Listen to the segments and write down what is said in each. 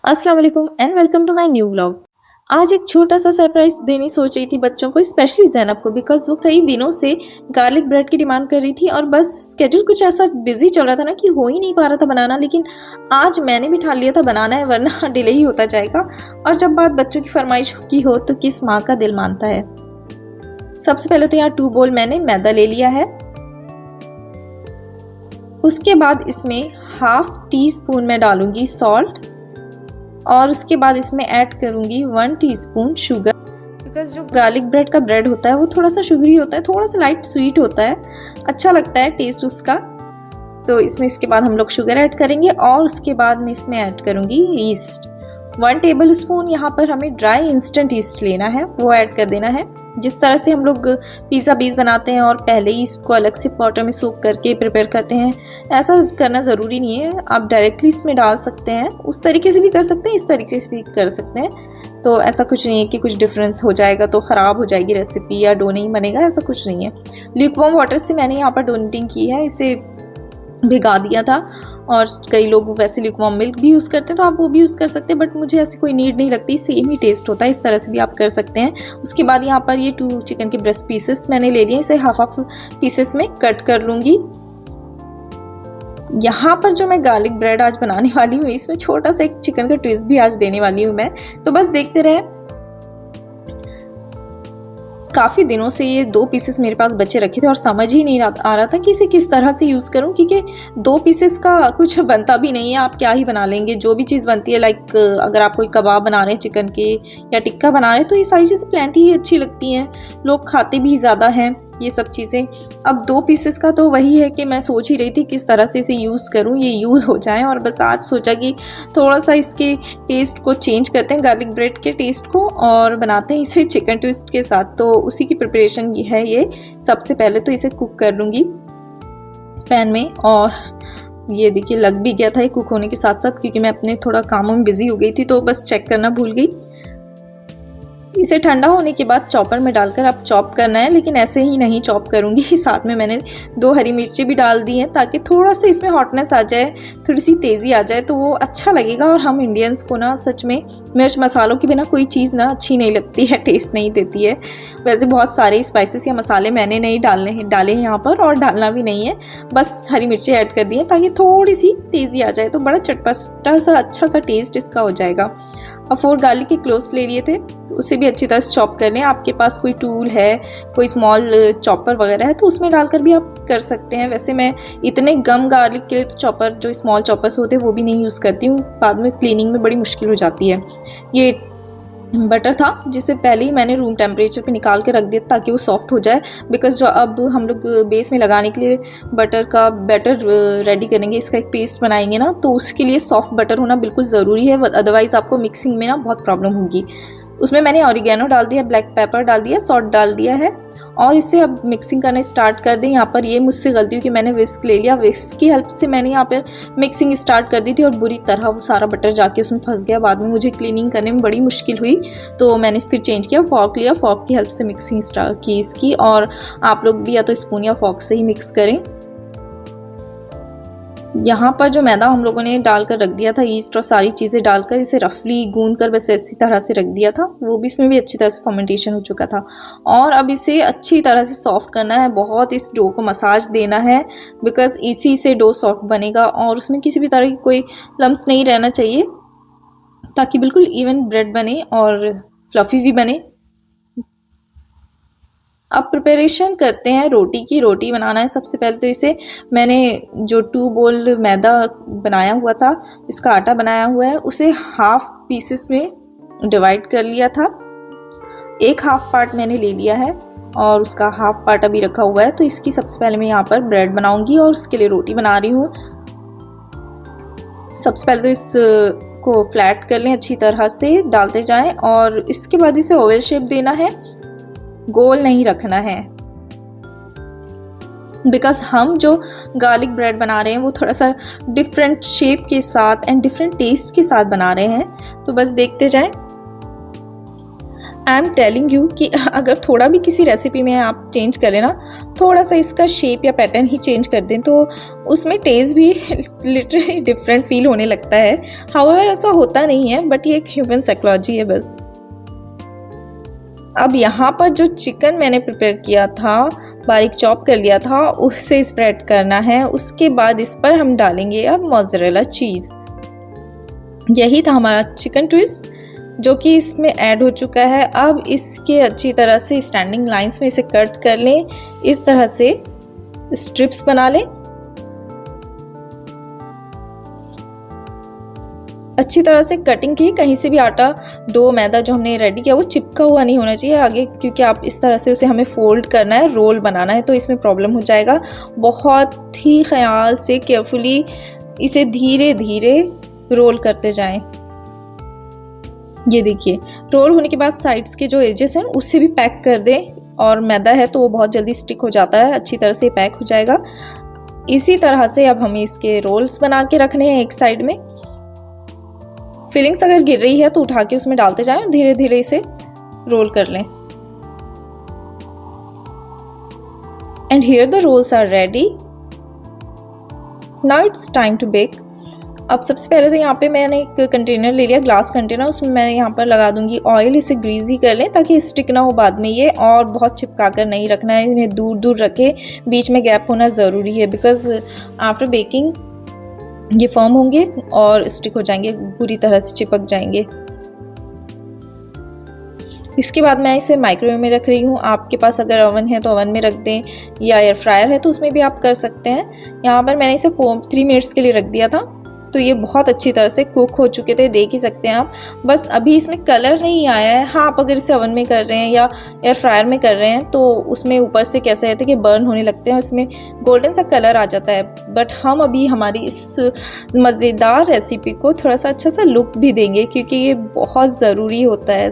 अस्सलाम वालेकुम and welcome to my new vlog. आज एक छोटा सा सरप्राइज देने सोच रही थी बच्चों को, स्पेशली ज़ैनब को, बिकॉज वो कई दिनों से गार्लिक ब्रेड की डिमांड कर रही थी और बस स्केड्यूल कुछ ऐसा बिजी चल रहा था ना कि हो ही नहीं पा रहा था बनाना। लेकिन आज मैंने भी ठान लिया था बनाना है, वरना डिले ही होता जाएगा। और जब बात बच्चों की फरमाइश की हो तो किस माँ का दिल मानता है। सबसे पहले तो यहाँ 2 बोल मैंने मैदा ले लिया है। उसके बाद इसमें हाफ टी स्पून मैं डालूंगी सॉल्ट और उसके बाद इसमें ऐड करूंगी 1 टीस्पून शुगर। बिकॉज जो गार्लिक ब्रेड का ब्रेड होता है वो थोड़ा सा शुगरी होता है, थोड़ा सा लाइट स्वीट होता है, अच्छा लगता है टेस्ट उसका। तो इसमें इसके बाद हम लोग शुगर ऐड करेंगे और उसके बाद मैं इसमें ऐड करूंगी ईस्ट। 1 टेबल स्पून यहाँ पर हमें ड्राई इंस्टेंट ईस्ट लेना है, वो ऐड कर देना है। जिस तरह से हम लोग पिज़्ज़ा बेस बनाते हैं और पहले ही ईस्ट को अलग से वाटर में सोक करके प्रिपेयर करते हैं, ऐसा करना ज़रूरी नहीं है। आप डायरेक्टली इसमें डाल सकते हैं, उस तरीके से भी कर सकते हैं, इस तरीके से भी कर सकते हैं। तो ऐसा कुछ नहीं है कि कुछ डिफरेंस हो जाएगा तो ख़राब हो जाएगी रेसिपी या डो नहीं बनेगा, ऐसा कुछ नहीं है। ल्यूकवार्म वाटर से मैंने यहाँ पर डो नीटिंग की है, इसे भिगा दिया था। और कई लोग वैसे ल्यूकवार्म मिल्क भी यूज़ करते हैं, तो आप वो भी यूज़ कर सकते हैं, बट मुझे ऐसी कोई नीड नहीं लगती, सेम ही टेस्ट होता है। इस तरह से भी आप कर सकते हैं। उसके बाद यहाँ पर ये 2 चिकन के ब्रेस्ट पीसेस मैंने ले लिए, इसे हाफ पीसेस में कट कर लूँगी। यहाँ पर जो मैं गार्लिक ब्रेड आज बनाने वाली हूँ, इसमें छोटा सा एक चिकन का ट्विस्ट भी आज देने वाली हूँ मैं, तो बस देखते रहे। काफ़ी दिनों से ये 2 पीसेस मेरे पास बचे रखे थे और समझ ही नहीं आ रहा था कि इसे किस तरह से यूज़ करूं, क्योंकि 2 पीसेस का कुछ बनता भी नहीं है। आप क्या ही बना लेंगे, जो भी चीज़ बनती है, लाइक अगर आप कोई कबाब बना रहे हैं चिकन के या टिक्का बना रहे हैं, तो ये सारी चीज़ें प्लेंटी ही अच्छी लगती हैं, लोग खाते भी ज़्यादा हैं ये सब चीज़ें। अब 2 पीसेस का तो वही है कि मैं सोच ही रही थी किस तरह से इसे यूज़ करूं, ये यूज़ हो जाए। और बस आज सोचा कि थोड़ा सा इसके टेस्ट को चेंज करते हैं, गार्लिक ब्रेड के टेस्ट को, और बनाते हैं इसे चिकन ट्विस्ट के साथ। तो उसी की प्रिपरेशन ये है। ये सबसे पहले तो इसे कुक कर लूँगी पैन में। और ये देखिए लग भी गया था ये कुक होने के साथ साथ, क्योंकि मैं अपने थोड़ा कामों में बिजी हो गई थी, तो बस चेक करना भूल गई। इसे ठंडा होने के बाद चॉपर में डालकर आप चॉप करना है, लेकिन ऐसे ही नहीं चॉप करूँगी। साथ में मैंने 2 हरी मिर्ची भी डाल दी हैं, ताकि थोड़ा सा इसमें हॉटनेस आ जाए, थोड़ी सी तेज़ी आ जाए, तो वो अच्छा लगेगा। और हम इंडियंस को ना सच में मिर्च मसालों के बिना कोई चीज़ ना अच्छी नहीं लगती है, टेस्ट नहीं देती है। वैसे बहुत सारे स्पाइसेस या मसाले मैंने नहीं डाले हैं यहाँ पर, और डालना भी नहीं है, बस हरी मिर्ची ऐड कर दी है ताकि थोड़ी सी तेज़ी आ जाए, तो बड़ा चटपटा सा अच्छा सा टेस्ट इसका हो जाएगा। और 4 गार्लिक के क्लोव्स ले लिए थे, उसे भी अच्छी तरह से चॉप कर लें। आपके पास कोई टूल है, कोई स्मॉल चॉपर वगैरह है, तो उसमें डालकर भी आप कर सकते हैं। वैसे मैं इतने गम गार्लिक के लिए तो चॉपर, जो स्मॉल चॉपर्स होते हैं, वो भी नहीं यूज़ करती हूँ, बाद में क्लीनिंग में बड़ी मुश्किल हो जाती है। ये बटर था जिसे पहले ही मैंने रूम टेम्परेचर पे निकाल के रख दिया ताकि वो सॉफ्ट हो जाए। बिकॉज जो अब हम लोग बेस में लगाने के लिए बटर का बैटर रेडी करेंगे, इसका एक पेस्ट बनाएंगे ना, तो उसके लिए सॉफ्ट बटर होना बिल्कुल ज़रूरी है, अदरवाइज़ आपको मिक्सिंग में ना बहुत प्रॉब्लम होगी। उसमें मैंने ऑरिगेनो डाल दिया, ब्लैक पेपर डाल दिया, सॉल्ट डाल दिया है, और इसे अब मिक्सिंग करना स्टार्ट कर दें। यहाँ पर ये मुझसे गलती हुई कि मैंने विस्क ले लिया, विस्क की हेल्प से मैंने यहाँ पर मिक्सिंग स्टार्ट कर दी थी और बुरी तरह वो सारा बटर जाके उसमें फंस गया। बाद में मुझे क्लीनिंग करने में बड़ी मुश्किल हुई, तो मैंने फिर चेंज किया, फॉर्क लिया, फॉर्क की हेल्प से मिक्सिंग स्टार्ट की इसकी। और आप लोग भी या तो स्पून या फॉर्क से ही मिक्स करें। यहाँ पर जो मैदा हम लोगों ने डालकर रख दिया था, ईस्ट और सारी चीज़ें डालकर इसे रफली गूंद कर बस ऐसी तरह से रख दिया था, वो भी इसमें भी अच्छी तरह से फर्मेंटेशन हो चुका था। और अब इसे अच्छी तरह से सॉफ्ट करना है, बहुत इस डो को मसाज देना है, बिकॉज इसी से डो सॉफ्ट बनेगा और उसमें किसी भी तरह की कोई लम्स नहीं रहना चाहिए, ताकि बिल्कुल इवन ब्रेड बने और फ्लफ़ी भी बने। अब प्रिपरेशन करते हैं रोटी की। रोटी बनाना है सबसे पहले, तो इसे मैंने जो 2 बोल मैदा बनाया हुआ था, इसका आटा बनाया हुआ है, उसे हाफ पीसेस में डिवाइड कर लिया था। एक हाफ पार्ट मैंने ले लिया है और उसका हाफ पार्ट अभी रखा हुआ है। तो इसकी सबसे पहले मैं यहाँ पर ब्रेड बनाऊंगी और उसके लिए रोटी बना रही हूँ। सबसे पहले तो इसको फ्लैट कर लें, अच्छी तरह से डालते जाएं, और इसके बाद इसे ओवल शेप देना है, गोल नहीं रखना है। बिकॉज हम जो गार्लिक ब्रेड बना रहे हैं वो थोड़ा सा डिफरेंट शेप के साथ एंड डिफरेंट टेस्ट के साथ बना रहे हैं, तो बस देखते जाएं। आई एम टेलिंग यू कि अगर थोड़ा भी किसी रेसिपी में आप चेंज करें ना, थोड़ा सा इसका शेप या पैटर्न ही चेंज कर दें, तो उसमें टेस्ट भी लिटरली डिफरेंट फील होने लगता है। हाउएवर ऐसा होता नहीं है, बट ये एक ह्यूमन साइकोलॉजी है बस। अब यहाँ पर जो चिकन मैंने प्रिपेयर किया था, बारीक चॉप कर लिया था, उसे स्प्रेड करना है। उसके बाद इस पर हम डालेंगे अब मोज़रेला चीज़। यही था हमारा चिकन ट्विस्ट जो कि इसमें ऐड हो चुका है। अब इसके अच्छी तरह से स्टैंडिंग लाइंस में इसे कट कर लें, इस तरह से स्ट्रिप्स बना लें। अच्छी तरह से कटिंग की, कहीं से भी आटा, डो, मैदा जो हमने रेडी किया वो चिपका हुआ नहीं होना चाहिए आगे, क्योंकि आप इस तरह से उसे हमें फोल्ड करना है, रोल बनाना है, तो इसमें प्रॉब्लम हो जाएगा। बहुत ही ख्याल से केयरफुली इसे धीरे धीरे रोल करते जाएं। ये देखिए, रोल होने के बाद साइड्स के जो एजेस हैं उससे भी पैक कर दें, और मैदा है तो वो बहुत जल्दी स्टिक हो जाता है, अच्छी तरह से पैक हो जाएगा। इसी तरह से अब हमें इसके रोल्स बना के रखने हैं एक साइड में। फिलिंग्स अगर गिर रही है तो उठा के उसमें डालते जाएं और धीरे धीरे इसे रोल कर लें। And here the rolls are ready. Now it's time to bake. अब सबसे पहले तो यहाँ पे मैंने एक कंटेनर ले लिया, ग्लास कंटेनर, उसमें मैं यहाँ पर लगा दूंगी ऑयल। इसे ग्रीजी कर लें ताकि स्टिक ना हो बाद में ये, और बहुत चिपका कर नहीं रखना है, इन्हें दूर दूर रखें, बीच में गैप होना ज़रूरी है, बिकॉज आफ्टर बेकिंग ये फर्म होंगे और स्टिक हो जाएंगे, पूरी तरह से चिपक जाएंगे। इसके बाद मैं इसे माइक्रोवेव में रख रही हूँ। आपके पास अगर ओवन है तो ओवन में रख दें, या एयर फ्रायर है तो उसमें भी आप कर सकते हैं। यहाँ पर मैंने इसे 3 मिनट्स के लिए रख दिया था, तो ये बहुत अच्छी तरह से कुक हो चुके थे, देख ही सकते हैं आप। बस अभी इसमें कलर नहीं आया है। हाँ, आप अगर इसे ओवन में कर रहे हैं या एयर फ्रायर में कर रहे हैं तो उसमें ऊपर से कैसे रहते हैं कि बर्न होने लगते हैं, इसमें गोल्डन सा कलर आ जाता है। बट हम अभी हमारी इस मज़ेदार रेसिपी को थोड़ा सा अच्छा सा लुक भी देंगे, क्योंकि ये बहुत ज़रूरी होता है।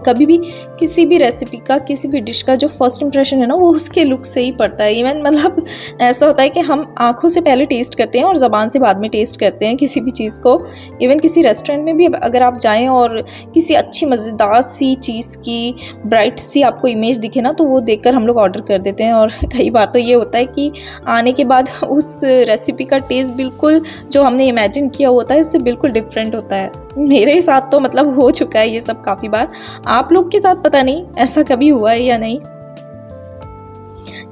कभी भी किसी भी रेसिपी का, किसी भी डिश का जो फर्स्ट इंप्रेशन है ना, वो उसके लुक से ही पड़ता है। इवन मतलब ऐसा होता है कि हम आंखों से पहले टेस्ट करते हैं और ज़बान से बाद में टेस्ट करते हैं किसी भी चीज़ को। इवन किसी रेस्टोरेंट में भी अगर आप जाएं और किसी अच्छी मज़ेदार सी चीज़ की ब्राइट सी आपको इमेज दिखे ना, तो वो देखकर हम लोग ऑर्डर कर देते हैं। और कई बार तो ये होता है कि आने के बाद उस रेसिपी का टेस्ट बिल्कुल जो हमने इमेजिन किया होता है इससे बिल्कुल डिफरेंट होता है। मेरे साथ तो मतलब हो चुका है ये सब काफ़ी बार। आप लोग के साथ पता नहीं ऐसा कभी हुआ है या नहीं।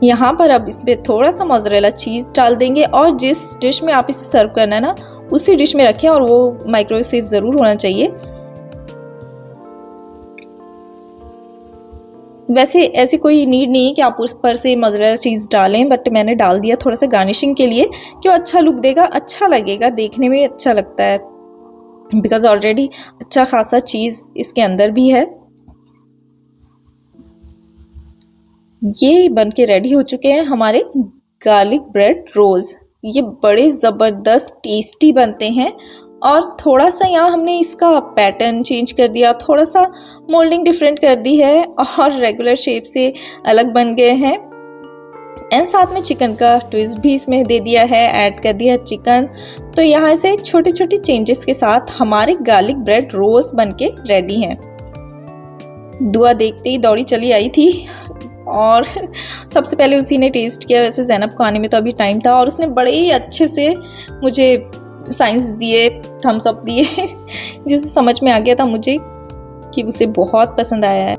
यहाँ पर अब इसमें थोड़ा सा मोज़रेला चीज़ डाल देंगे, और जिस डिश में आप इसे सर्व करना है ना उसी डिश में रखें, और वो माइक्रोवेव सेफ ज़रूर होना चाहिए। वैसे ऐसी कोई नीड नहीं है कि आप उस पर से मोज़रेला चीज़ डालें, बट मैंने डाल दिया थोड़ा सा गार्निशिंग के लिए, क्यों अच्छा लुक देगा, अच्छा लगेगा, देखने में अच्छा लगता है, बिकॉज ऑलरेडी अच्छा खासा चीज़ इसके अंदर भी है। ये बन के रेडी हो चुके हैं हमारे गार्लिक ब्रेड रोल्स। ये बड़े ज़बरदस्त टेस्टी बनते हैं, और थोड़ा सा यहाँ हमने इसका पैटर्न चेंज कर दिया, थोड़ा सा मोल्डिंग डिफरेंट कर दी है, और रेगुलर शेप से अलग बन गए हैं। एंड साथ में चिकन का ट्विस्ट भी इसमें दे दिया है, ऐड कर दिया चिकन। तो यहाँ से छोटे छोटे चेंजेस के साथ हमारे गार्लिक ब्रेड रोल्स बनके रेडी हैं। दुआ देखते ही दौड़ी चली आई थी, और सबसे पहले उसी ने टेस्ट किया। वैसे ज़ैनब को आने में तो अभी टाइम था, और उसने बड़े ही अच्छे से मुझे साइंस दिए, थम्स अप दिए, जिससे समझ में आ गया था मुझे कि उसे बहुत पसंद आया है।